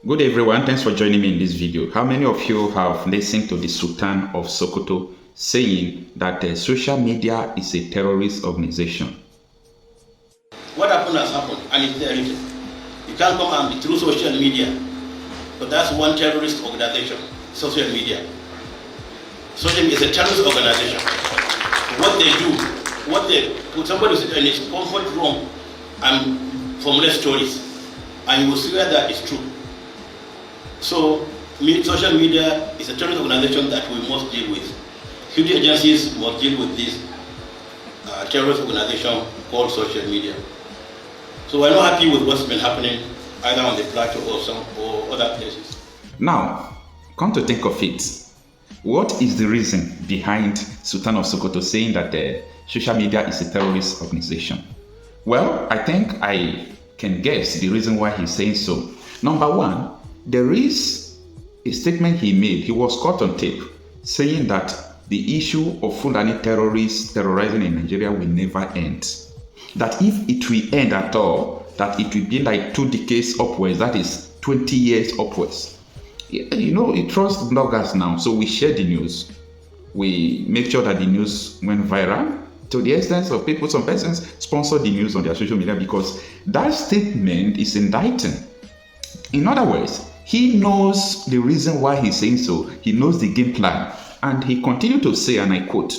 Good day everyone, thanks for joining me in this video. How many of you have listened to the Sultan of Sokoto saying that social media is a terrorist organization? What happened has happened and it's there written. You can't come and be through social media, but that's one terrorist organization, social media. Social media is a terrorist organization. What they do, put somebody in his comfort room and formulate stories, and you will see whether that is true. So, social media is a terrorist organization that we must deal with. Security agencies must deal with this terrorist organization called social media. So we're not happy with what's been happening either on the plateau or other places. Now, come to think of it, what is the reason behind Sultan of Sokoto saying that social media is a terrorist organization? Well, I think I can guess the reason why he's saying so. Number one, there is a statement he made. He was caught on tape saying that the issue of Fulani terrorists terrorizing in Nigeria will never end. That if it will end at all, that it will be like 2 decades upwards, that is 20 years upwards. You know, it trusts bloggers now, so we share the news. We make sure that the news went viral to the extent of people, some persons sponsor the news on their social media because that statement is indicting. In other words, he knows the reason why he's saying so. He knows the game plan. And he continued to say, and I quote,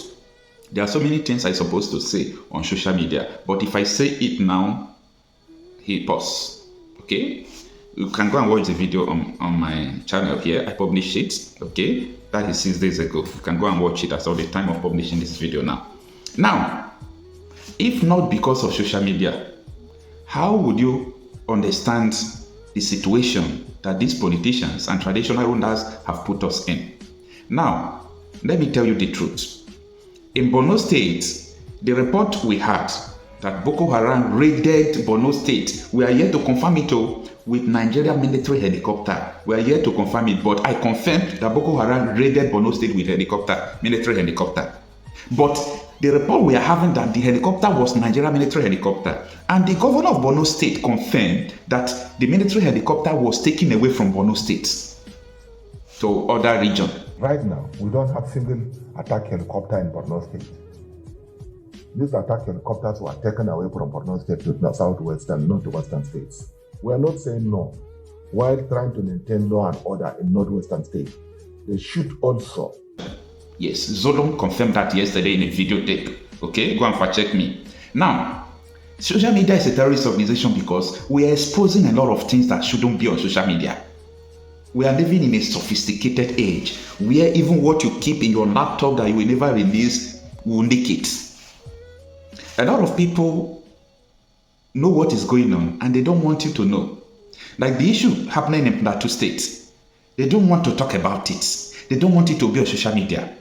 "There are so many things I'm supposed to say on social media, but if I say it now," he paused. Okay? You can go and watch the video on my channel here. I published it. Okay? That is 6 days ago. You can go and watch it as of the time of publishing this video now. Now, if not because of social media, how would you understand the situation that these politicians and traditional rulers have put us in? Now, let me tell you the truth. In Borno State, the report we had that Boko Haram raided Borno State, we are yet to confirm it with Nigeria military helicopter. We are yet to confirm it, but I confirmed that Boko Haram raided Borno State with military helicopter. But the report we are having that the helicopter was Nigeria military helicopter, and the governor of Borno State confirmed that the military helicopter was taken away from Borno State to other region. Right now, we don't have single attack helicopter in Borno State. These attack helicopters were taken away from Borno State to the southwestern, northwestern states. We are not saying no, while trying to maintain law and order in northwestern states. They should also. Yes, Zolom confirmed that yesterday in a video tape. Okay, go and fact check me. Now, social media is a terrorist organization because we are exposing a lot of things that shouldn't be on social media. We are living in a sophisticated age where even what you keep in your laptop that you will never release will leak it. A lot of people know what is going on and they don't want you to know. Like the issue happening in Plateau State, they don't want to talk about it. They don't want it to be on social media.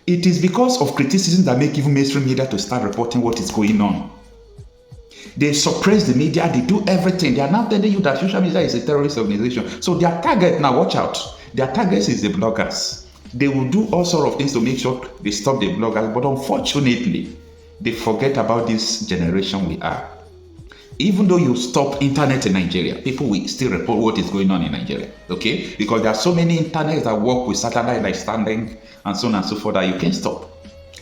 It is because of criticism that make even mainstream media to start reporting what is going on. They suppress the media, they do everything. They are now telling you that social media is a terrorist organization. So their target, now watch out, their target is the bloggers. They will do all sorts of things to make sure they stop the bloggers, but unfortunately, they forget about this generation we are. Even though you stop internet in Nigeria, people will still report what is going on in Nigeria, okay? Because there are so many internets that work with satellite like Starlink and so on and so forth that you can stop.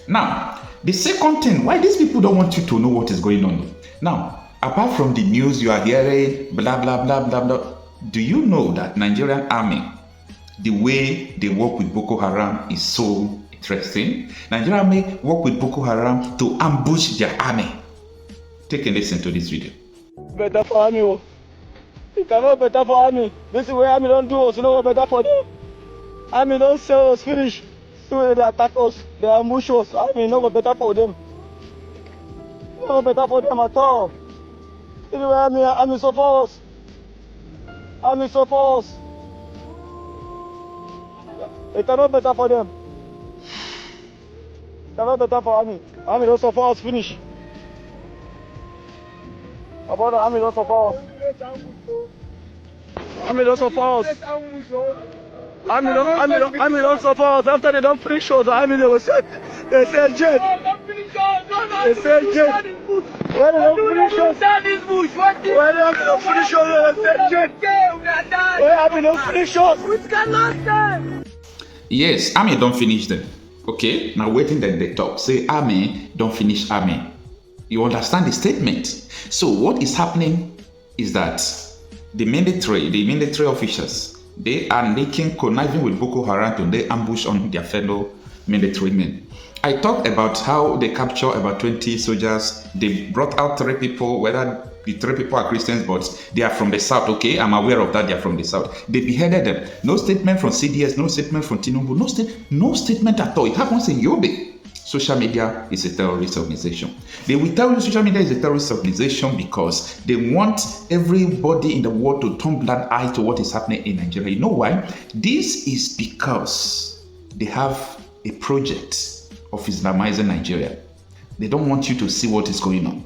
Now, the second thing, why these people don't want you to know what is going on? Now, apart from the news you are hearing, blah, blah, blah, blah, blah, do you know that Nigerian army, the way they work with Boko Haram is so interesting? Nigerian army work with Boko Haram to ambush their army. Take a listen to this video. Better for army. It cannot better for army. This is where army don't do us, you know what better for them. Army don't sell us finish. So they attack us, they ambush us. Army no better for them. No better for them at all. This is where army support us. Army support us. It cannot better for them. It cannot better for army. Army don't support us finish. About the army don't support us. Army don't support us. Army don't support us. After they don't finish us, the army they will send jet. They send jet. When they don't finish us, when they don't finish us, they send jet. Where army don't finish us? We cannot stand. Yes, army don't finish them. Okay, now waiting then they talk. Say army don't finish army. You understand the statement? So what is happening is that the military officials, they are making conniving with Boko Haram to they ambush on their fellow military men. I talked about how they captured about 20 soldiers. They brought out 3 people, whether the 3 people are Christians, but they are from the south. Okay, I'm aware of that. They are from the south. They beheaded them. No statement from CDS, no statement from Tinubu, no statement at all. It happens in Yobe. Social media is a terrorist organization. They will tell you social media is a terrorist organization because they want everybody in the world to turn blind eye to what is happening in Nigeria. You know why? This is because they have a project of Islamizing Nigeria. They don't want you to see what is going on.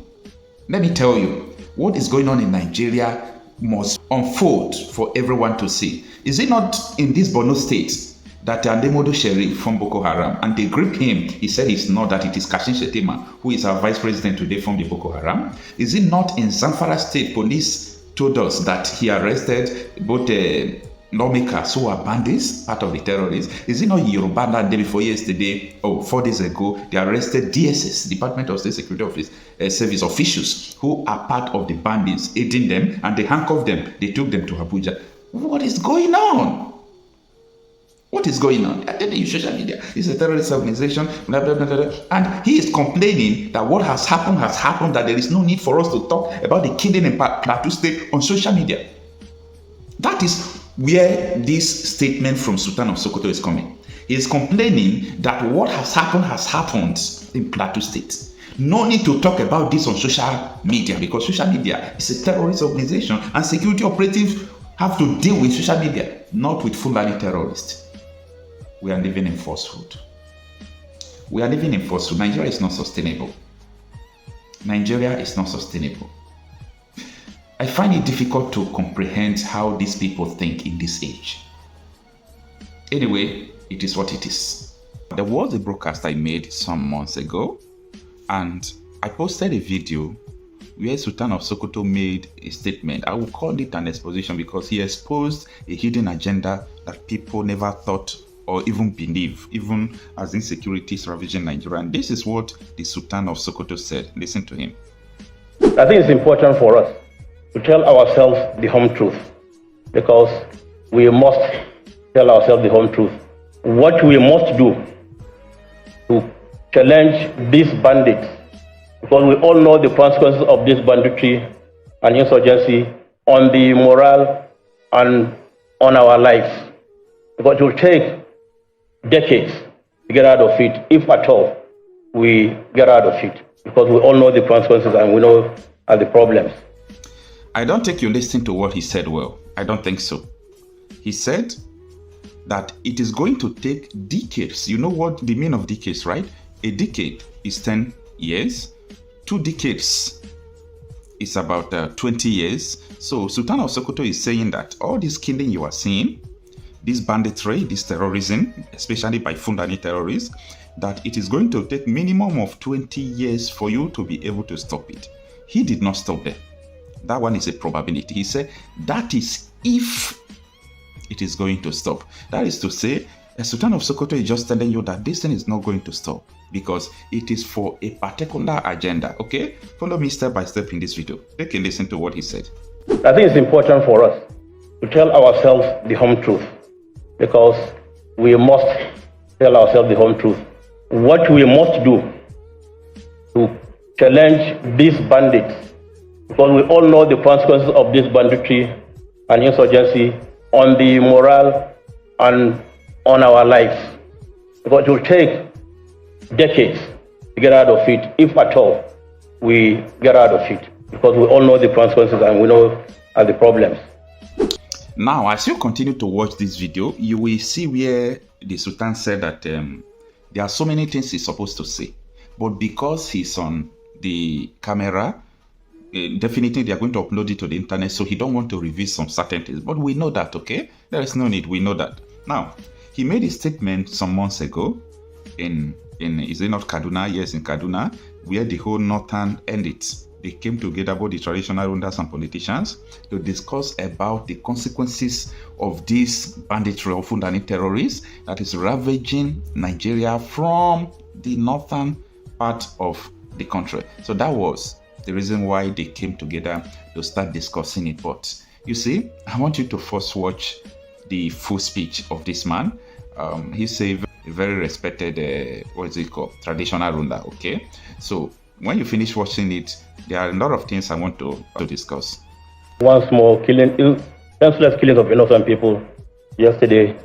Let me tell you, what is going on in Nigeria must unfold for everyone to see. Is it not in this Borno state that Andemodo Sheriff from Boko Haram, and they grip him, he said it's not, that it is Kashin Shettima, who is our vice president today from the Boko Haram? Is it not in Zamfara state, police told us that he arrested both lawmakers who are bandits, part of the terrorists? Is it not in Yoruba that day before yesterday, or 4 days ago, they arrested DSS, Department of State Security Office, Service officials who are part of the bandits, aiding them, and they handcuffed them, they took them to Abuja. What is going on? What is going on? I tell you, social media is a terrorist organization, blah, blah, blah, blah. And he is complaining that what has happened, that there is no need for us to talk about the killing in Plateau State on social media. That is where this statement from Sultan of Sokoto is coming. He is complaining that what has happened in Plateau State. No need to talk about this on social media because social media is a terrorist organization and security operatives have to deal with social media, not with Fulani terrorists. We are living in falsehood. We are living in falsehood. Nigeria is not sustainable. Nigeria is not sustainable. I find it difficult to comprehend how these people think in this age. Anyway, it is what it is. There was a broadcast I made some months ago, and I posted a video where Sultan of Sokoto made a statement. I will call it an exposition because he exposed a hidden agenda that people never thought or even believe, even as insecurities ravaging Nigeria. And this is what the Sultan of Sokoto said. Listen to him. I think it's important for us to tell ourselves the home truth, because we must tell ourselves the home truth. What we must do to challenge these bandits, because we all know the consequences of this banditry and insurgency on the morale and on our lives. Because it will take decades to get out of it, if at all we get out of it, because we all know the consequences and we know the problems. I don't think you listened to what he said well. I don't think so. He said that it is going to take decades. You know what the meaning of decades, right? A decade is 10 years. 2 decades is about 20 years. So Sultan of Sokoto is saying that all this killing you are seeing, this banditry, this terrorism, especially by Fulani terrorists, that it is going to take minimum of 20 years for you to be able to stop it. He did not stop there. That one is a probability. He said that is if it is going to stop. That is to say, Sultan of Sokoto is just telling you that this thing is not going to stop because it is for a particular agenda. Okay? Follow me step by step in this video. Take a listen to what he said. I think it's important for us to tell ourselves the home truth, because we must tell ourselves the home truth. What we must do to challenge these bandits, because we all know the consequences of this banditry and insurgency on the morale and on our lives. Because it will take decades to get out of it, if at all we get out of it, because we all know the consequences and we know the problems. Now, as you continue to watch this video, you will see where the Sultan said that there are so many things he's supposed to say. But because he's on the camera, definitely they are going to upload it to the internet, so he don't want to reveal some certain things. But we know that, okay? There is no need, we know that. Now, he made a statement some months ago in is it not Kaduna? Yes, in Kaduna, where the whole northern ended. they came together, both the traditional rulers and politicians, to discuss about the consequences of this banditry of Fulani terrorists that is ravaging Nigeria from the northern part of the country. So that was the reason why they came together to start discussing it. But you see, I want you to first watch the full speech of this man. He's a very respected, traditional ruler, okay? So when you finish watching it, there are a lot of things I want to discuss. Once more, senseless killings of innocent people yesterday.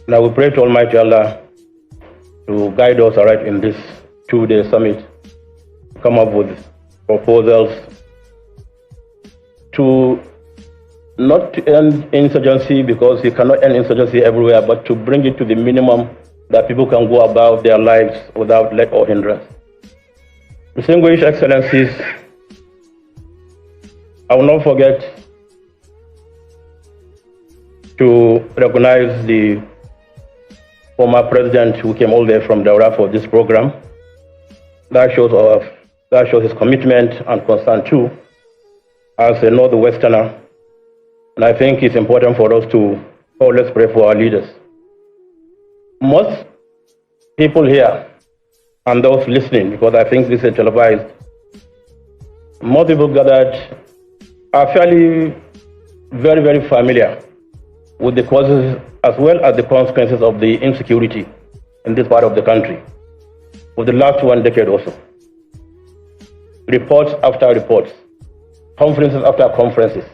Now we pray to Almighty Allah to guide us aright in this 2-day summit, come up with proposals to not to end insurgency, because you cannot end insurgency everywhere, but to bring it to the minimum that people can go about their lives without let or hindrance. Distinguished Excellencies, I will not forget to recognize the former president who came all the way from Daura for this program. That shows his commitment and concern too, as a Northwesterner. And I think it's important for us to always pray for our leaders. Most people here and those listening, because I think this is televised, most people gathered are fairly very, very familiar with the causes as well as the consequences of the insecurity in this part of the country for the last 1 decade or so. Reports after reports, conferences after conferences,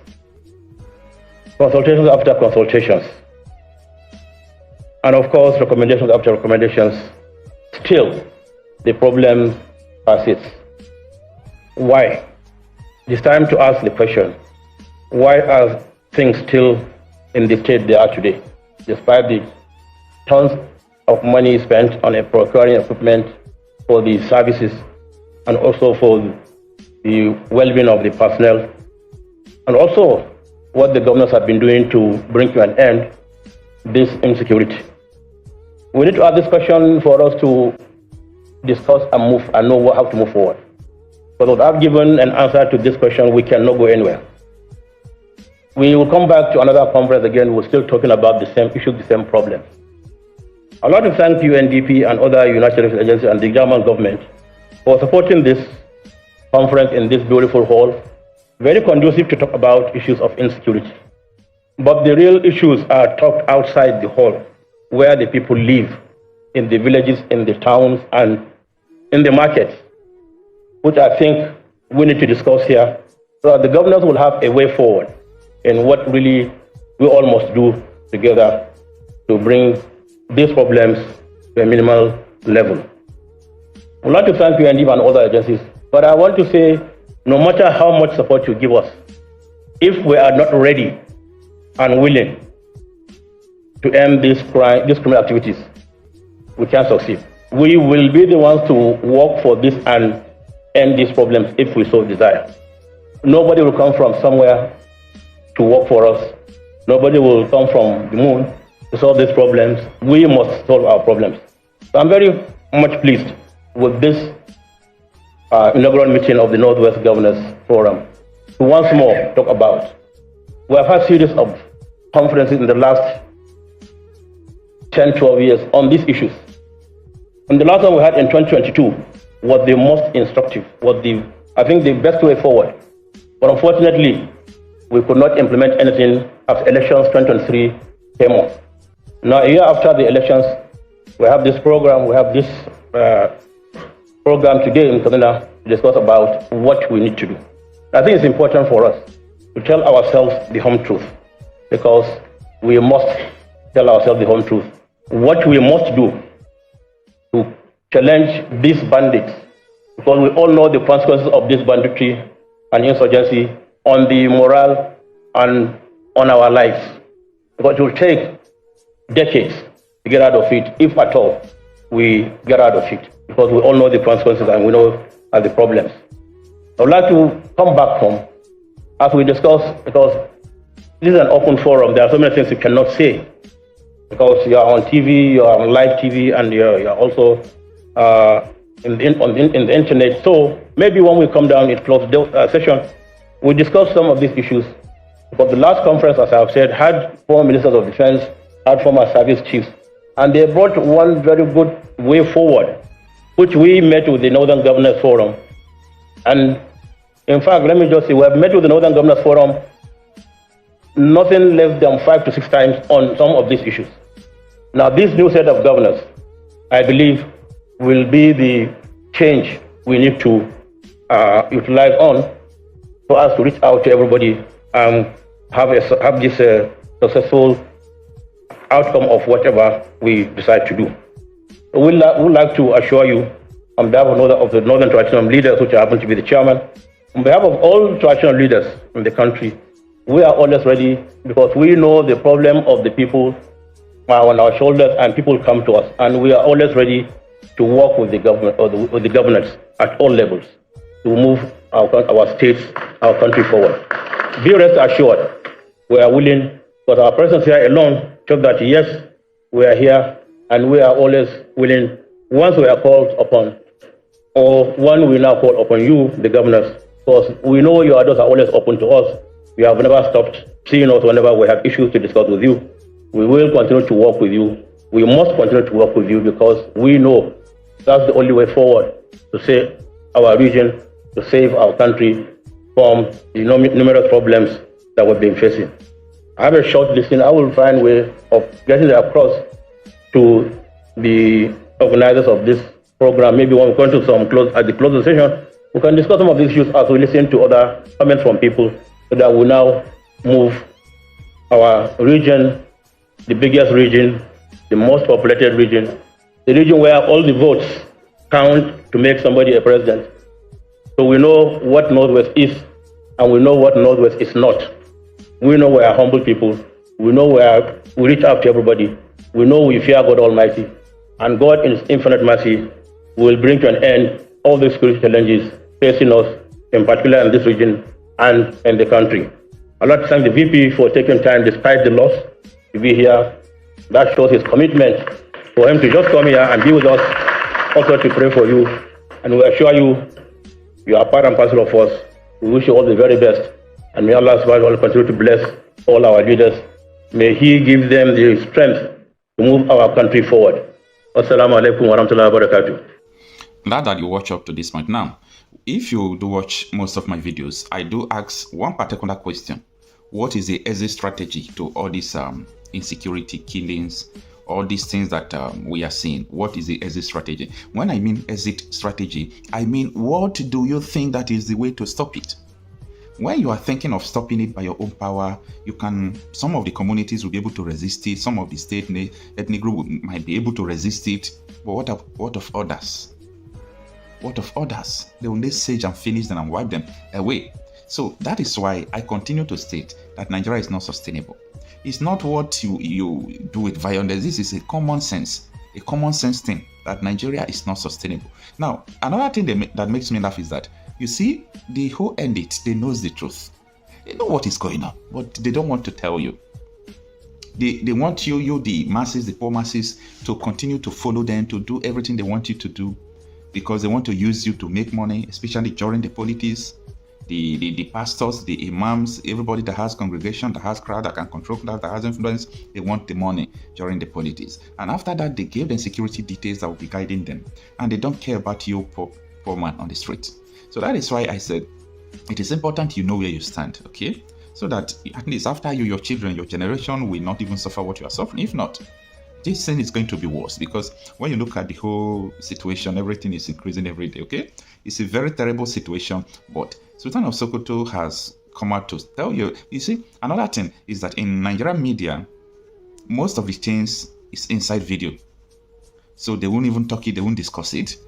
consultations after consultations, and of course recommendations after recommendations. Still, the problem persists. Why? It's time to ask the question, why are things still in the state they are today, despite the tons of money spent on procuring equipment for the services and also for the well-being of the personnel, and also what the governors have been doing to bring to an end this insecurity. We need to ask this question for us to discuss and move and know how to move forward. But without giving an answer to this question, we cannot go anywhere. We will come back to another conference again. We're still talking about the same issues, the same problems. I'd like to thank UNDP and other United Nations agencies and the German government for supporting this conference in this beautiful hall, very conducive to talk about issues of insecurity. But the real issues are talked outside the hall, where the people live, in the villages, in the towns, and in the markets, which I think we need to discuss here, so that the governors will have a way forward in what really we all must do together to bring these problems to a minimal level. I'd like to thank you and even other agencies, but I want to say, no matter how much support you give us, if we are not ready and willing to end these criminal activities, we can't succeed. We will be the ones to work for this and end these problems if we so desire. Nobody will come from somewhere to work for us. Nobody will come from the moon to solve these problems. We must solve our problems. So I'm very much pleased with this inaugural meeting of the Northwest Governors Forum to once more talk about. We have had a series of conferences in the last 10, 12 years on these issues. And the last one we had in 2022 was the most instructive, I think the best way forward. But unfortunately, we could not implement anything as elections 2023 came on. Now, a year after the elections, we have this program, we have this program today in Kaduna to discuss about what we need to do. I think it's important for us to tell ourselves the home truth, because we must tell ourselves the home truth. What we must do to challenge these bandits, because we all know the consequences of this banditry and insurgency on the morale and on our lives. Because it will take decades to get out of it, if at all we get out of it, because we all know the consequences and we know the problems. I would like to come back home as we discuss, because this is an open forum. There are so many things you cannot say, because you are on TV, you are on live TV, and you are also on the internet. So maybe when we come down in closed session, we discuss some of these issues. But the last conference, as I've said, had former ministers of defense, had former service chiefs, and they brought one very good way forward, which we met with the Northern Governors Forum. And in fact, let me just say, we have met with the Northern Governors Forum nothing less than 5 to 6 times on some of these issues. Now, this new set of governors, I believe, will be the change we need to utilize on for us to reach out to everybody and have this successful outcome of whatever we decide to do. We'd like to assure you, on behalf of the Northern Traditional Leaders, which I happen to be the chairman, on behalf of all traditional leaders in the country, we are always ready, because we know the problem of the people are on our shoulders, and people come to us, and we are always ready to work with the government or with the governors at all levels to move our states, our country forward. Be rest assured, we are willing, because our presence here alone shows that yes, we are here, and we are always willing, once we are called upon, or when we now call upon you, the governors, because we know your doors are always open to us. You have never stopped seeing us whenever we have issues to discuss with you. We will continue to work with you. We must continue to work with you, because we know that's the only way forward to save our region, to save our country from the numerous problems that we've been facing. I have a short listing. I will find a way of getting it across to the organizers of this program. Maybe when we come to at the close of the session, we can discuss some of these issues as we listen to other comments from people, so that we now move our region, the biggest region, the most populated region, the region where all the votes count to make somebody a president. So we know what Northwest is, and we know what Northwest is not. We know we are humble people. We know we reach out to everybody. We know we fear God Almighty. And God, in His infinite mercy, will bring to an end all the security challenges facing us, in particular in this region and in the country. I'd like to thank the VP for taking time, despite the loss, to be here. That shows his commitment for him to just come here and be with us, also to pray for you. And we assure you, you are part and parcel of us. We wish you all the very best. And may Allah subhanahu wa ta'ala continue to bless all our leaders. May He give them the strength to move our country forward. Assalamu alaikum wa rahmatullahi wa barakatuh. Glad that you watch up to this point. Now, if you do watch most of my videos, I do ask one particular question. What is the exit strategy to all these insecurity, killings, all these things that we are seeing? What is the exit strategy? When I mean exit strategy, I mean, what do you think that is the way to stop it? When you are thinking of stopping it by your own power, some of the communities will be able to resist it. Some of the state ethnic group might be able to resist it. But what of others? What of others? They will need sage and finish them and wipe them away. So that is why I continue to state that Nigeria is not sustainable. It's not what you do with violence. This is a common sense thing, that Nigeria is not sustainable. Now, another thing that makes me laugh is that, you see, the who end it, they knows the truth. They know what is going on, but they don't want to tell you. They want you, the masses, the poor masses, to continue to follow them, to do everything they want you to do, because they want to use you to make money, especially during the politics. The pastors, the imams, everybody that has congregation, that has crowd, that can control crowd, that has influence, they want the money during the politics. And after that, they give them security details that will be guiding them. And they don't care about you, poor man on the street. So that is why I said, it is important you know where you stand, okay? So that at least after you, your children, your generation will not even suffer what you are suffering. If not, this thing is going to be worse, because when you look at the whole situation, everything is increasing every day, okay? It's a very terrible situation, but Sultan of Sokoto has come out to tell you. You see, another thing is that in Nigerian media, most of the things is inside video. So they won't even talk it, they won't discuss it.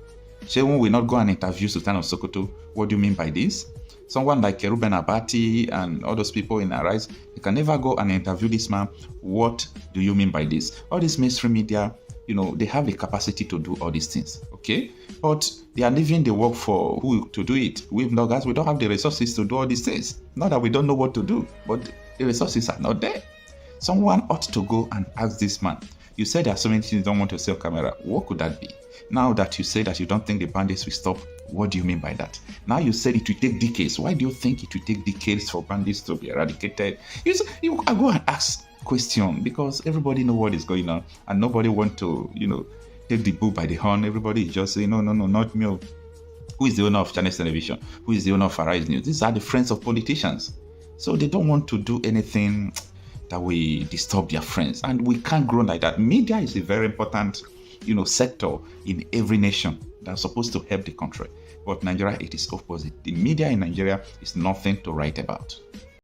Shewon will not go and interview Sultan of Sokoto. What do you mean by this? Someone like Ruben Abati and all those people in Arise, they can never go and interview this man. What do you mean by this? All these mainstream media, they have the capacity to do all these things, okay? But they are leaving the work for who to do it. We bloggers, we don't have the resources to do all these things. Not that we don't know what to do, but the resources are not there. Someone ought to go and ask this man. You said there are so many things you don't want to say on camera. What could that be? Now that you say that you don't think the bandits will stop, what do you mean by that? Now you said it will take decades. Why do you think it will take decades for bandits to be eradicated? I go and ask question because everybody know what is going on and nobody want to, take the bull by the horn. Everybody is just saying, no, not me. Who is the owner of Channels Television? Who is the owner of Arise News? These are the friends of politicians. So they don't want to do anything that will disturb their friends. And we can't grow like that. Media is a very important, sector in every nation that's supposed to help the country. But Nigeria, it is opposite. The media in Nigeria is nothing to write about.